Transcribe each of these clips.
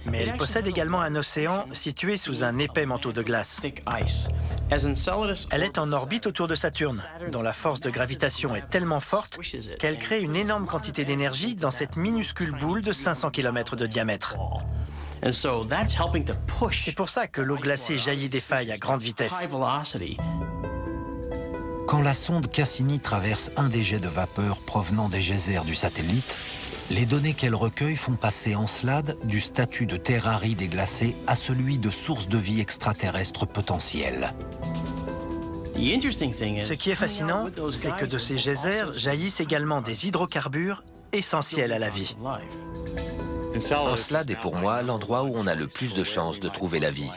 Mais elle possède également un océan situé sous un épais manteau de glace. Elle est en orbite autour de Saturne, dont la force de gravitation est tellement forte qu'elle crée une énorme quantité d'énergie dans cette minuscule boule de 500 km de diamètre. C'est pour ça que l'eau glacée jaillit des failles à grande vitesse. Quand la sonde Cassini traverse un des jets de vapeur provenant des geysers du satellite, les données qu'elle recueille font passer Encelade du statut de terre aride et glacée à celui de source de vie extraterrestre potentielle. Ce qui est fascinant, c'est que de ces geysers jaillissent également des hydrocarbures essentiels à la vie. Encelade est pour moi l'endroit où on a le plus de chances de trouver la vie.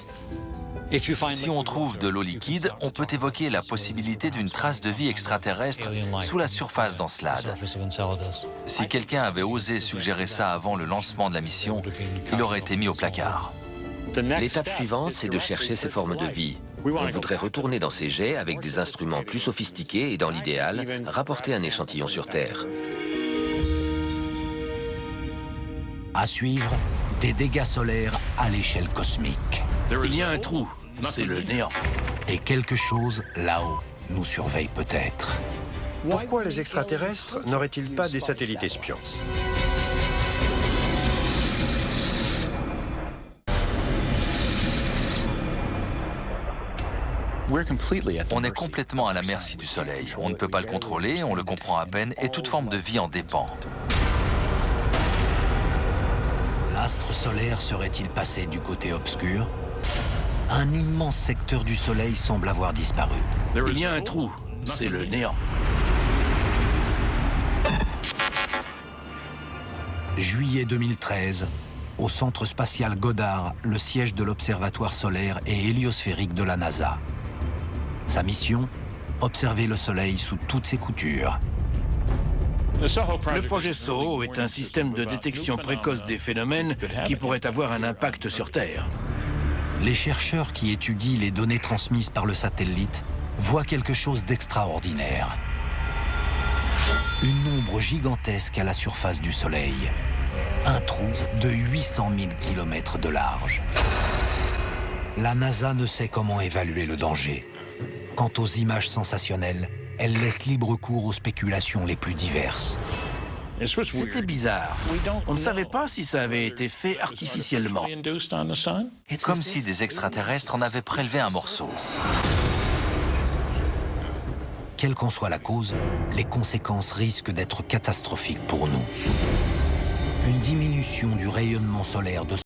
Si on trouve de l'eau liquide, on peut évoquer la possibilité d'une trace de vie extraterrestre sous la surface d'Encelade. Si quelqu'un avait osé suggérer ça avant le lancement de la mission, il aurait été mis au placard. L'étape suivante, c'est de chercher ces formes de vie. On voudrait retourner dans ces jets avec des instruments plus sophistiqués et, dans l'idéal, rapporter un échantillon sur Terre. À suivre, des dégâts solaires à l'échelle cosmique. Il y a un trou, c'est le néant. Et quelque chose, là-haut, nous surveille peut-être. Pourquoi les extraterrestres n'auraient-ils pas des satellites espions? On est complètement à la merci du Soleil. On ne peut pas le contrôler, on le comprend à peine, et toute forme de vie en dépend. L'astre solaire serait-il passé du côté obscur? Un immense secteur du Soleil semble avoir disparu. Il y a un trou, c'est le néant. Juillet 2013, au centre spatial Goddard, le siège de l'observatoire solaire et héliosphérique de la NASA. Sa mission? Observer le Soleil sous toutes ses coutures. Le projet SOHO est un système de détection précoce des phénomènes qui pourraient avoir un impact sur Terre. Les chercheurs qui étudient les données transmises par le satellite voient quelque chose d'extraordinaire. Une ombre gigantesque à la surface du Soleil. Un trou de 800 000 km de large. La NASA ne sait comment évaluer le danger. Quant aux images sensationnelles, elle laisse libre cours aux spéculations les plus diverses. C'était bizarre. On ne savait pas si ça avait été fait artificiellement. Comme si des extraterrestres en avaient prélevé un morceau. Quelle qu'en soit la cause, les conséquences risquent d'être catastrophiques pour nous. Une diminution du rayonnement solaire de